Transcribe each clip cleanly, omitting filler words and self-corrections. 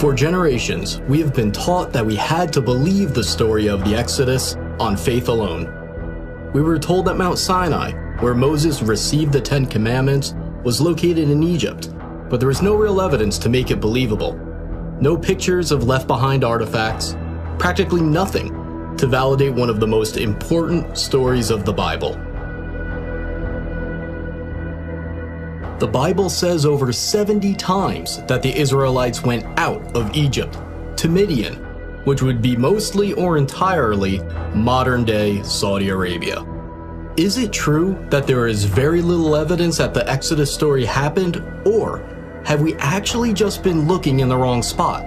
For generations, we have been taught that we had to believe the story of the Exodus on faith alone. We were told that Mount Sinai, where Moses received the Ten Commandments, was located in Egypt, but there was no real evidence to make it believable. No pictures of left-behind artifacts, practically nothing to validate one of the most important stories of the Bible. The Bible says over 70 times that the Israelites went out of Egypt to Midian, which would be mostly or entirely modern-day Saudi Arabia. Is it true that there is very little evidence that the Exodus story happened, or have we actually just been looking in the wrong spot?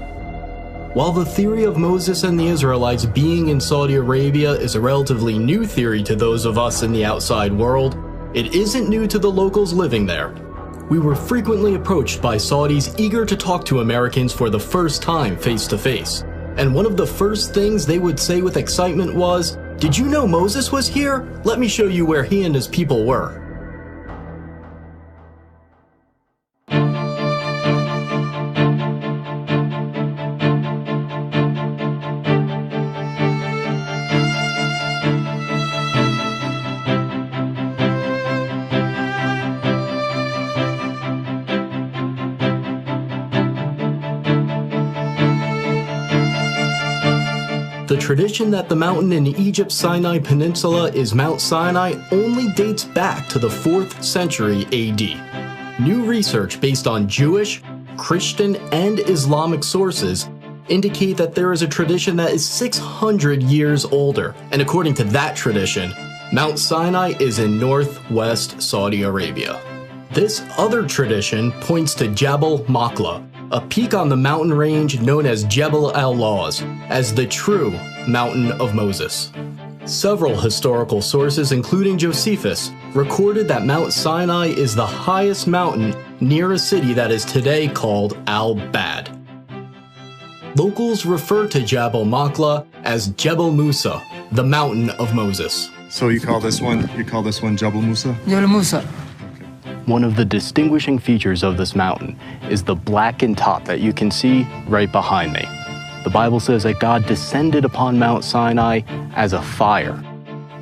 While the theory of Moses and the Israelites being in Saudi Arabia is a relatively new theory to those of us in the outside world, it isn't new to the locals living there. We were frequently approached by Saudis eager to talk to Americans for the first time face to face. And one of the first things they would say with excitement was, "Did you know Moses was here? Let me show you where he and his people were." The tradition that the mountain in Egypt's Sinai Peninsula is Mount Sinai only dates back to the 4th century AD. New research based on Jewish, Christian, and Islamic sources indicate that there is a tradition that is 600 years older, and according to that tradition, Mount Sinai is in northwest Saudi Arabia. This other tradition points to Jabal Makla, a peak on the mountain range known as Jebel al-Lawz, as the true Mountain of Moses. Several historical sources, including Josephus, recorded that Mount Sinai is the highest mountain near a city that is today called Al-Bad. Locals refer to Jabal Makla as Jebel Musa, the Mountain of Moses. So you call this one Jabal Musa? Jebel Musa. One of the distinguishing features of this mountain is the blackened top that you can see right behind me. The Bible says that God descended upon Mount Sinai as a fire.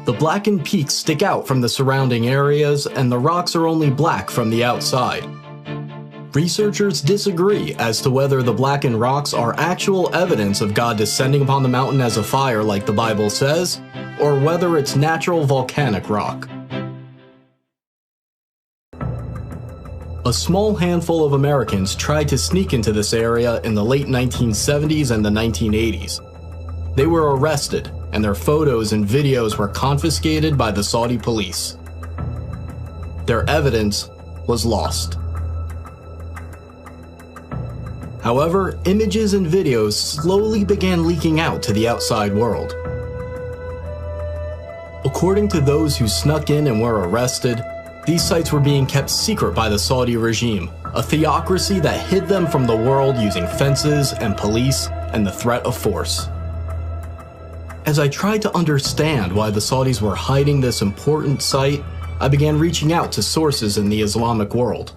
The blackened peaks stick out from the surrounding areas, and the rocks are only black from the outside. Researchers disagree as to whether the blackened rocks are actual evidence of God descending upon the mountain as a fire like the Bible says, or whether it's natural volcanic rock. A small handful of Americans tried to sneak into this area in the late 1970s and the 1980s. They were arrested, and their photos and videos were confiscated by the Saudi police. Their evidence was lost. However, images and videos slowly began leaking out to the outside world. According to those who snuck in and were arrested, these sites were being kept secret by the Saudi regime, a theocracy that hid them from the world using fences and police and the threat of force. As I tried to understand why the Saudis were hiding this important site, I began reaching out to sources in the Islamic world.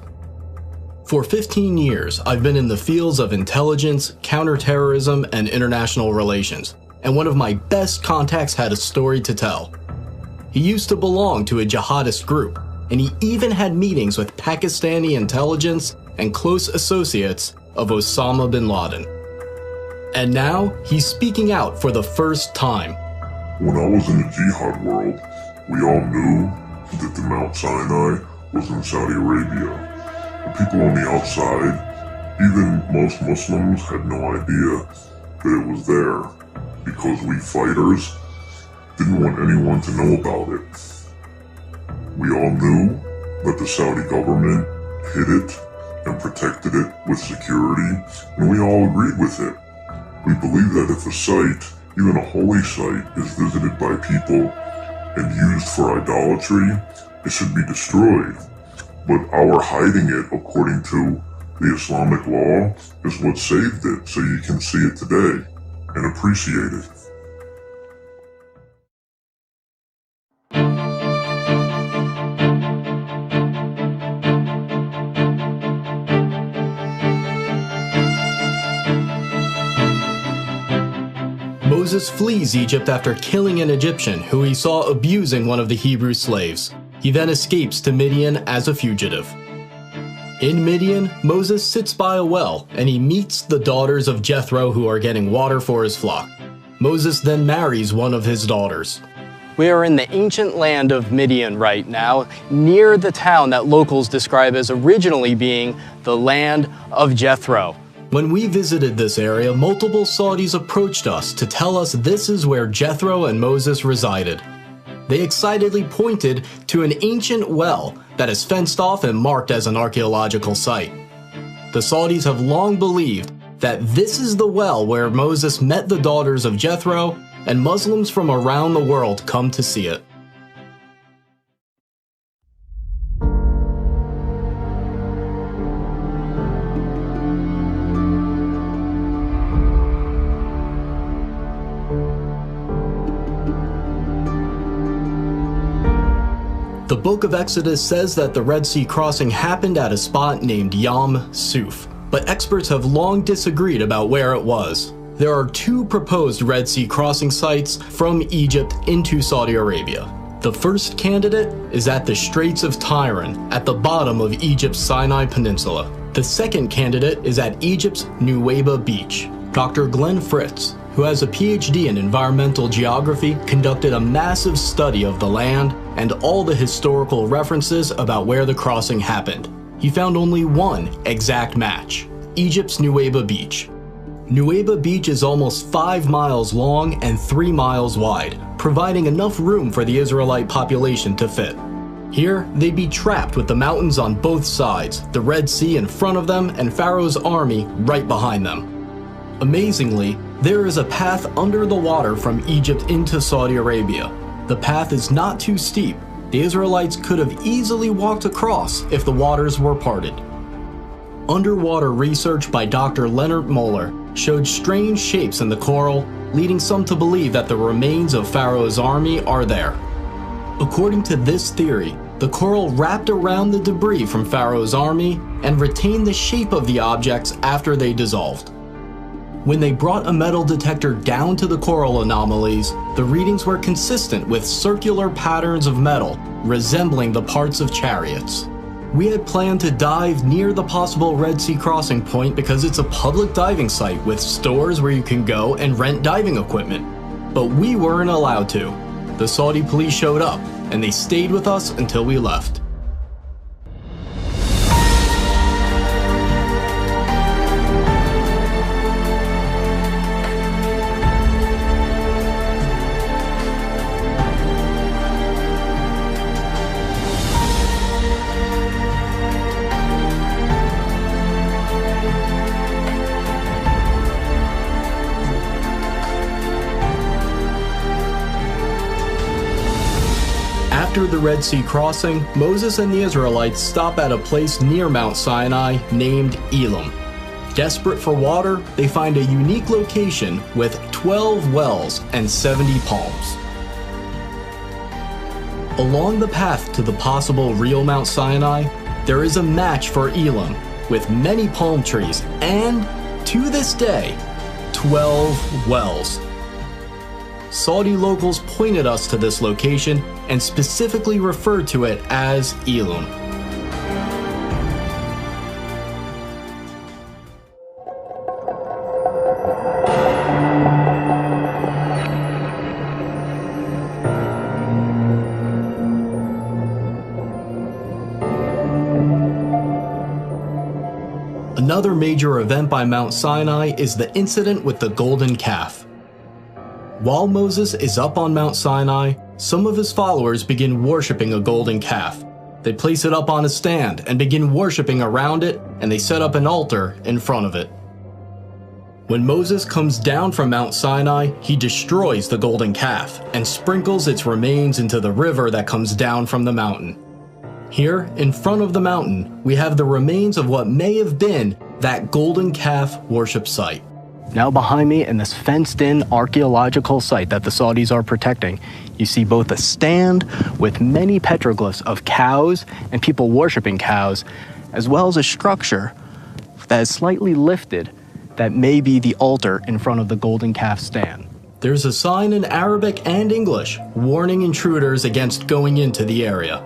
For 15 years, I've been in the fields of intelligence, counterterrorism, and international relations, and one of my best contacts had a story to tell. He used to belong to a jihadist group, and he even had meetings with Pakistani intelligence and close associates of Osama bin Laden. And now, he's speaking out for the first time. When I was in the jihad world, we all knew that the Mount Sinai was in Saudi Arabia. The people on the outside, even most Muslims, had no idea that it was there, because we fighters didn't want anyone to know about it. We all knew that the Saudi government hid it and protected it with security, and we all agreed with it. We believe that if a site, even a holy site, is visited by people and used for idolatry, it should be destroyed. But our hiding it, according to the Islamic law, is what saved it, so you can see it today and appreciate it. Moses flees Egypt after killing an Egyptian who he saw abusing one of the Hebrew slaves. He then escapes to Midian as a fugitive. In Midian, Moses sits by a well and he meets the daughters of Jethro who are getting water for his flock. Moses then marries one of his daughters. We are in the ancient land of Midian right now, near the town that locals describe as originally being the land of Jethro. When we visited this area, multiple Saudis approached us to tell us this is where Jethro and Moses resided. They excitedly pointed to an ancient well that is fenced off and marked as an archaeological site. The Saudis have long believed that this is the well where Moses met the daughters of Jethro, and Muslims from around the world come to see it. The book of Exodus says that the Red Sea crossing happened at a spot named Yam Suf, but experts have long disagreed about where it was. There are two proposed Red Sea crossing sites from Egypt into Saudi Arabia. The first candidate is at the Straits of Tiran, at the bottom of Egypt's Sinai Peninsula. The second candidate is at Egypt's Nuweiba Beach. Dr. Glenn Fritz, who has a PhD in environmental geography, conducted a massive study of the land and all the historical references about where the crossing happened. He found only one exact match: Egypt's Nuweiba Beach. Nuweiba Beach is almost 5 miles long and 3 miles wide, providing enough room for the Israelite population to fit. Here, they'd be trapped with the mountains on both sides, the Red Sea in front of them, and Pharaoh's army right behind them. Amazingly, there is a path under the water from Egypt into Saudi Arabia. The path is not too steep. The Israelites could have easily walked across if the waters were parted. Underwater research by Dr. Leonard Moeller showed strange shapes in the coral, leading some to believe that the remains of Pharaoh's army are there. According to this theory, the coral wrapped around the debris from Pharaoh's army and retained the shape of the objects after they dissolved. When they brought a metal detector down to the coral anomalies, the readings were consistent with circular patterns of metal resembling the parts of chariots. We had planned to dive near the possible Red Sea crossing point because it's a public diving site with stores where you can go and rent diving equipment. But we weren't allowed to. The Saudi police showed up, and they stayed with us until we left. After the Red Sea crossing, Moses and the Israelites stop at a place near Mount Sinai named Elim. Desperate for water, they find a unique location with 12 wells and 70 palms. Along the path to the possible real Mount Sinai, there is a match for Elim with many palm trees and, to this day, 12 wells. Saudi locals pointed us to this location and specifically referred to it as Elim. Another major event by Mount Sinai is the incident with the golden calf. While Moses is up on Mount Sinai, some of his followers begin worshiping a golden calf. They place it up on a stand and begin worshiping around it, and they set up an altar in front of it. When Moses comes down from Mount Sinai, he destroys the golden calf and sprinkles its remains into the river that comes down from the mountain. Here, in front of the mountain, we have the remains of what may have been that golden calf worship site. Now behind me, in this fenced-in archaeological site that the Saudis are protecting, you see both a stand with many petroglyphs of cows and people worshiping cows, as well as a structure that is slightly lifted that may be the altar in front of the golden calf stand. there's a sign in Arabic and English warning intruders against going into the area.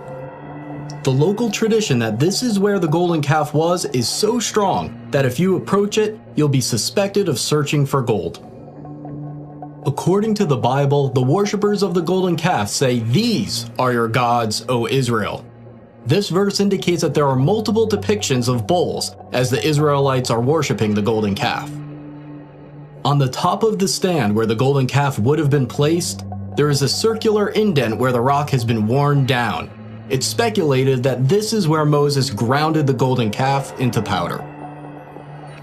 The local tradition that this is where the golden calf was is so strong that if you approach it, you'll be suspected of searching for gold. According to the Bible, the worshippers of the golden calf say, "These are your gods, O Israel." This verse indicates that there are multiple depictions of bulls as the Israelites are worshiping the golden calf. On the top of the stand where the golden calf would have been placed, there is a circular indent where the rock has been worn down. It's speculated that this is where Moses grounded the golden calf into powder.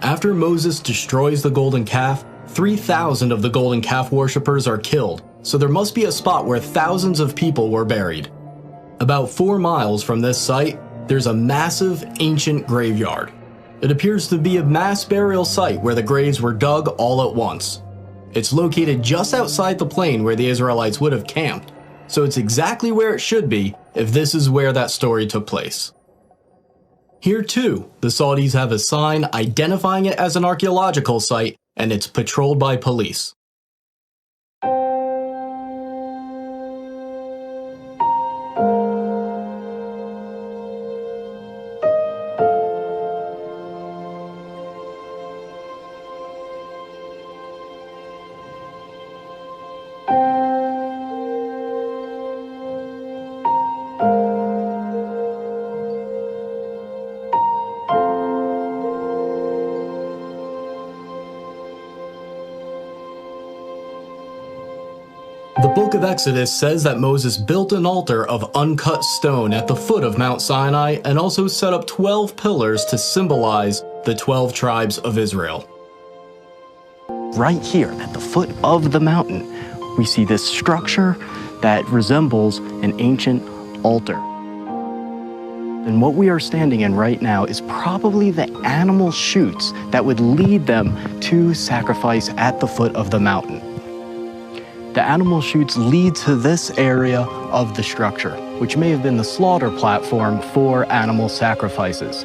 After Moses destroys the golden calf, 3,000 of the golden calf worshippers are killed, so there must be a spot where thousands of people were buried. About 4 miles from this site, there's a massive ancient graveyard. It appears to be a mass burial site where the graves were dug all at once. It's located just outside the plain where the Israelites would have camped, so it's exactly where it should be if this is where that story took place. Here too, the Saudis have a sign identifying it as an archaeological site, and it's patrolled by police. The book of Exodus says that Moses built an altar of uncut stone at the foot of Mount Sinai and also set up 12 pillars to symbolize the 12 tribes of Israel. Right here at the foot of the mountain, we see this structure that resembles an ancient altar. And what we are standing in right now is probably the animal chutes that would lead them to sacrifice at the foot of the mountain. The animal chutes lead to this area of the structure, which may have been the slaughter platform for animal sacrifices.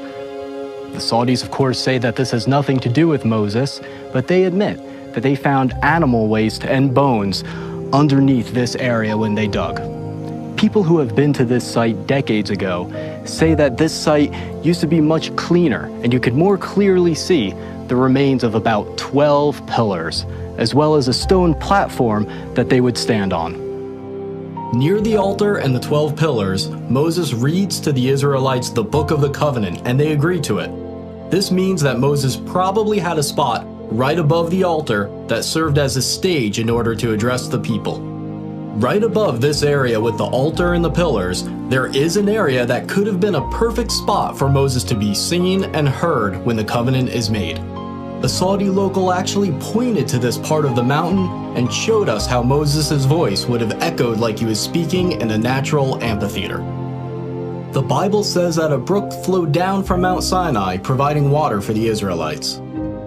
The Saudis, of course, say that this has nothing to do with Moses, but they admit that they found animal waste and bones underneath this area when they dug. People who have been to this site decades ago say that this site used to be much cleaner, and you could more clearly see the remains of about 12 pillars, as well as a stone platform that they would stand on. Near the altar and the 12 pillars, Moses reads to the Israelites the Book of the Covenant, and they agree to it. This means that Moses probably had a spot right above the altar that served as a stage in order to address the people. Right above this area with the altar and the pillars, there is an area that could have been a perfect spot for Moses to be seen and heard when the covenant is made. A Saudi local actually pointed to this part of the mountain and showed us how Moses' voice would have echoed like he was speaking in a natural amphitheater. The Bible says that a brook flowed down from Mount Sinai, providing water for the Israelites.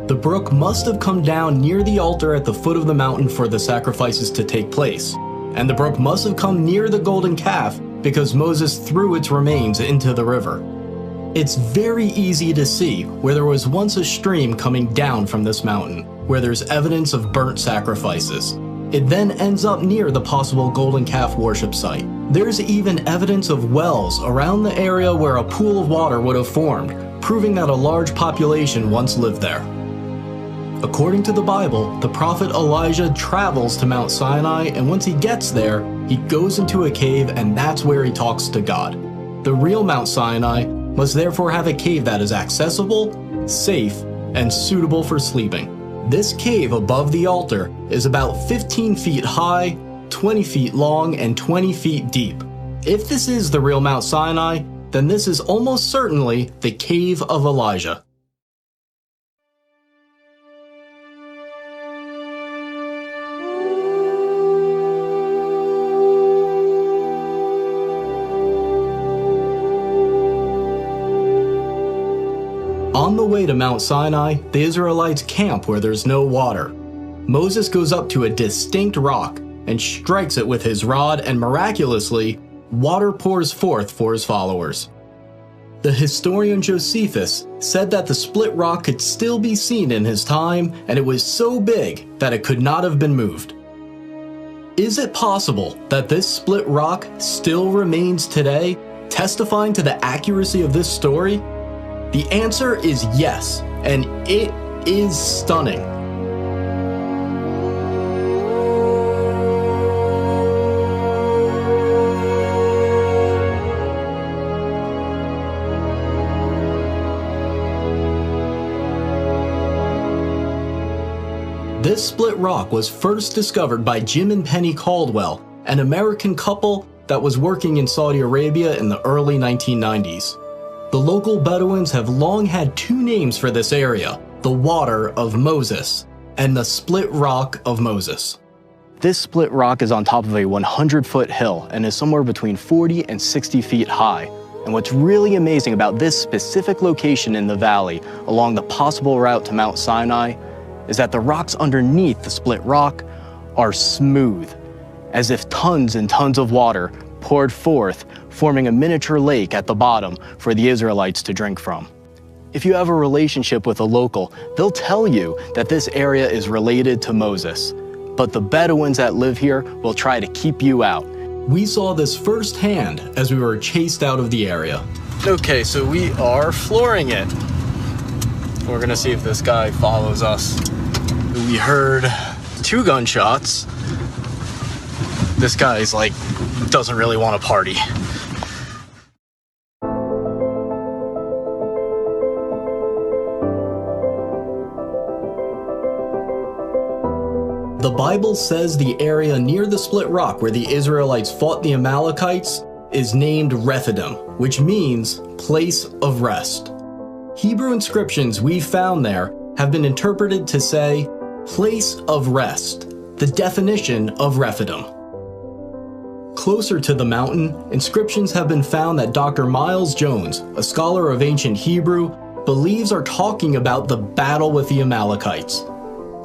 The brook must have come down near the altar at the foot of the mountain for the sacrifices to take place, and the brook must have come near the golden calf because Moses threw its remains into the river. It's very easy to see where there was once a stream coming down from this mountain, where there's evidence of burnt sacrifices. It then ends up near the possible golden calf worship site. There's even evidence of wells around the area where a pool of water would have formed, proving that a large population once lived there. According to the Bible, the prophet Elijah travels to Mount Sinai, and once he gets there, he goes into a cave, and that's where he talks to God. The real Mount Sinai must therefore have a cave that is accessible, safe, and suitable for sleeping. This cave above the altar is about 15 feet high, 20 feet long, and 20 feet deep. If this is the real Mount Sinai, then this is almost certainly the Cave of Elijah. On the way to Mount Sinai, the Israelites camp where there's no water. Moses goes up to a distinct rock and strikes it with his rod, and miraculously, water pours forth for his followers. The historian Josephus said that the split rock could still be seen in his time, and it was so big that it could not have been moved. Is it possible that this split rock still remains today, testifying to the accuracy of this story? The answer is yes, and it is stunning. This split rock was first discovered by Jim and Penny Caldwell, an American couple that was working in Saudi Arabia in the early 1990s. The local Bedouins have long had two names for this area, the Water of Moses and the Split Rock of Moses. This split rock is on top of a 100-foot hill and is somewhere between 40 and 60 feet high. And what's really amazing about this specific location in the valley along the possible route to Mount Sinai is that the rocks underneath the split rock are smooth, as if tons and tons of water poured forth, forming a miniature lake at the bottom for the Israelites to drink from. If you have a relationship with a local, they'll tell you that this area is related to Moses, but the Bedouins that live here will try to keep you out. We saw this firsthand as we were chased out of the area. Okay, so we are flooring it. We're gonna see if this guy follows us. We heard 2 gunshots. This guy's like, doesn't really want to party. The Bible says the area near the split rock where the Israelites fought the Amalekites is named Rephidim, which means place of rest. Hebrew inscriptions we found there have been interpreted to say place of rest, the definition of Rephidim. Closer to the mountain, inscriptions have been found that Dr. Miles Jones, a scholar of ancient Hebrew, believes are talking about the battle with the Amalekites.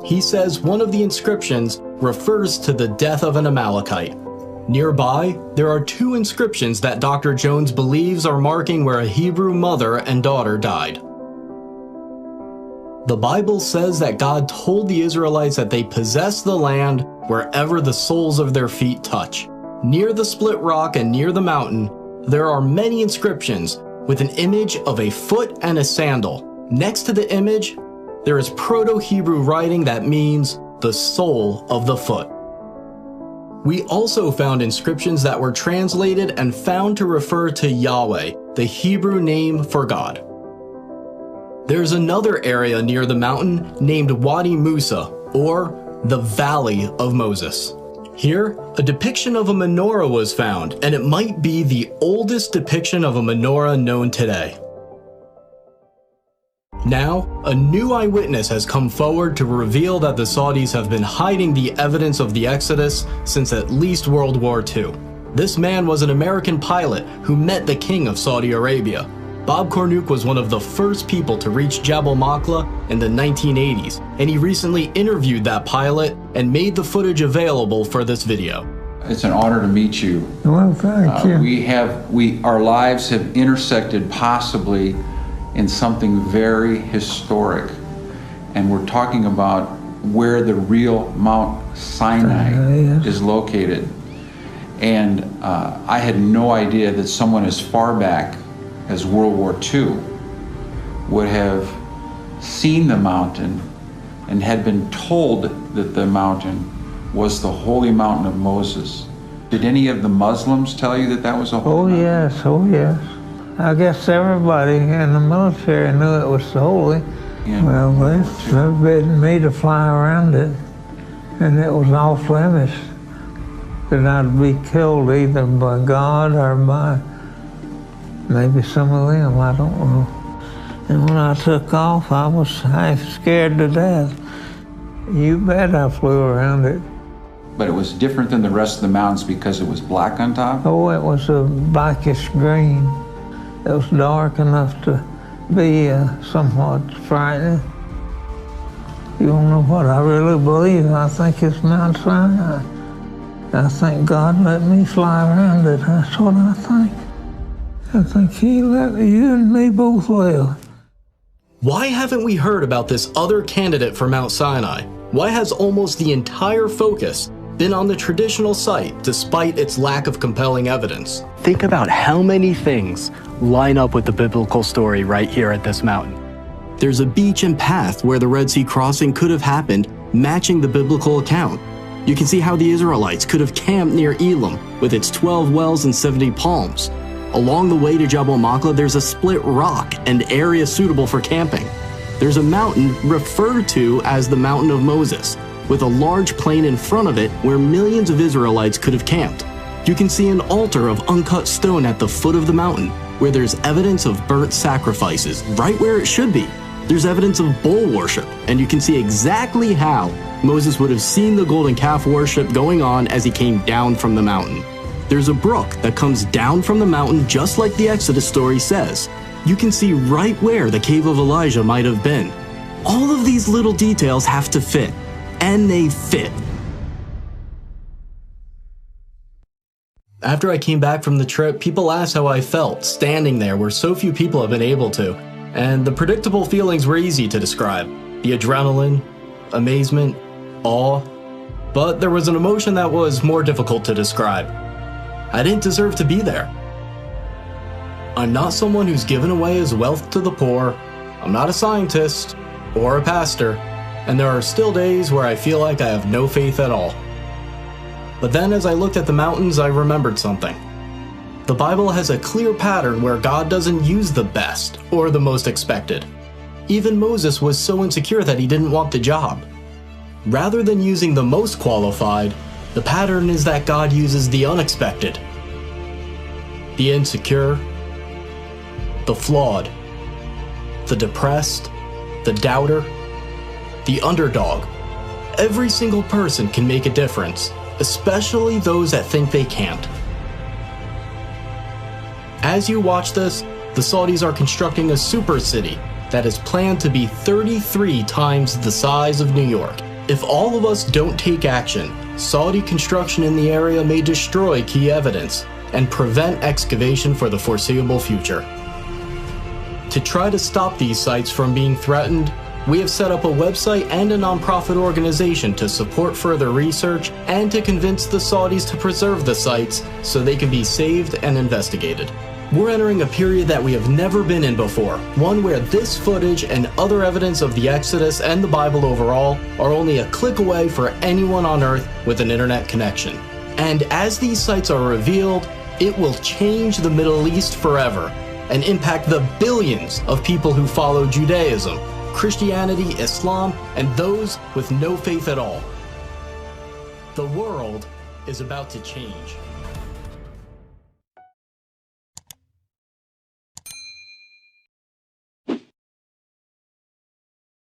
He says one of the inscriptions refers to the death of an Amalekite. Nearby, there are 2 inscriptions that Dr. Jones believes are marking where a Hebrew mother and daughter died. The Bible says that God told the Israelites that they possess the land wherever the soles of their feet touch. Near the split rock and near the mountain, there are many inscriptions with an image of a foot and a sandal. Next to the image, there is Proto-Hebrew writing that means the sole of the foot. We also found inscriptions that were translated and found to refer to Yahweh, the Hebrew name for God. There's another area near the mountain named Wadi Musa, or the Valley of Moses. Here, a depiction of a menorah was found, and it might be the oldest depiction of a menorah known today. Now, a new eyewitness has come forward to reveal that the Saudis have been hiding the evidence of the Exodus since at least World War II. This man was an American pilot who met the King of Saudi Arabia. Bob Cornuke was one of the first people to reach Jabal Maqla in the 1980s, and he recently interviewed that pilot and made the footage available for this video. It's an honor to meet you. Well, thank you. Our lives have intersected possibly in something very historic, and we're talking about where the real Mount Sinai is located. And I had no idea that someone as far back as World War II would have seen the mountain and had been told that the mountain was the holy mountain of Moses. Did any of the Muslims tell you that that was a holy mountain? Oh yes. I guess everybody in the military knew it was holy. Yeah. Well, they forbidden me to fly around it, and it was off limits that I'd be killed either by God or by maybe some of them, I don't know. And when I took off, I was half scared to death. You bet I flew around it. But it was different than the rest of the mountains because it was black on top? Oh, it was a blackish green. It was dark enough to be somewhat frightening. You don't know what I really believe. I think it's Mount Sinai. I think God let me fly around it. That's what I think. I think He let you and me both live. Why haven't we heard about this other candidate for Mount Sinai? Why has almost the entire focus been on the traditional site despite its lack of compelling evidence. Think about how many things line up with the biblical story right here at this mountain. There's a beach and path where the Red Sea crossing could have happened, matching the biblical account. You can see how the Israelites could have camped near Elim with its 12 wells and 70 palms. Along the way to Jabal Machla, there's a split rock and area suitable for camping. There's a mountain referred to as the Mountain of Moses, with a large plain in front of it where millions of Israelites could have camped. You can see an altar of uncut stone at the foot of the mountain, where there's evidence of burnt sacrifices, right where it should be. There's evidence of bull worship, and you can see exactly how Moses would have seen the golden calf worship going on as he came down from the mountain. There's a brook that comes down from the mountain just like the Exodus story says. You can see right where the cave of Elijah might have been. All of these little details have to fit, and they fit. After I came back from the trip, people asked how I felt standing there where so few people have been able to. And the predictable feelings were easy to describe. The adrenaline, amazement, awe. But there was an emotion that was more difficult to describe. I didn't deserve to be there. I'm not someone who's given away his wealth to the poor. I'm not a scientist or a pastor. And there are still days where I feel like I have no faith at all. But then as I looked at the mountains, I remembered something. The Bible has a clear pattern where God doesn't use the best or the most expected. Even Moses was so insecure that he didn't want the job. Rather than using the most qualified, the pattern is that God uses the unexpected, the insecure, the flawed, the depressed, the doubter, the underdog. Every single person can make a difference, especially those that think they can't. As you watch this, the Saudis are constructing a super city that is planned to be 33 times the size of New York. If all of us don't take action, Saudi construction in the area may destroy key evidence and prevent excavation for the foreseeable future. To try to stop these sites from being threatened, we have set up a website and a nonprofit organization to support further research and to convince the Saudis to preserve the sites so they can be saved and investigated. We're entering a period that we have never been in before, one where this footage and other evidence of the Exodus and the Bible overall are only a click away for anyone on Earth with an internet connection. And as these sites are revealed, it will change the Middle East forever and impact the billions of people who follow Judaism, Christianity, Islam, and those with no faith at all. The world is about to change.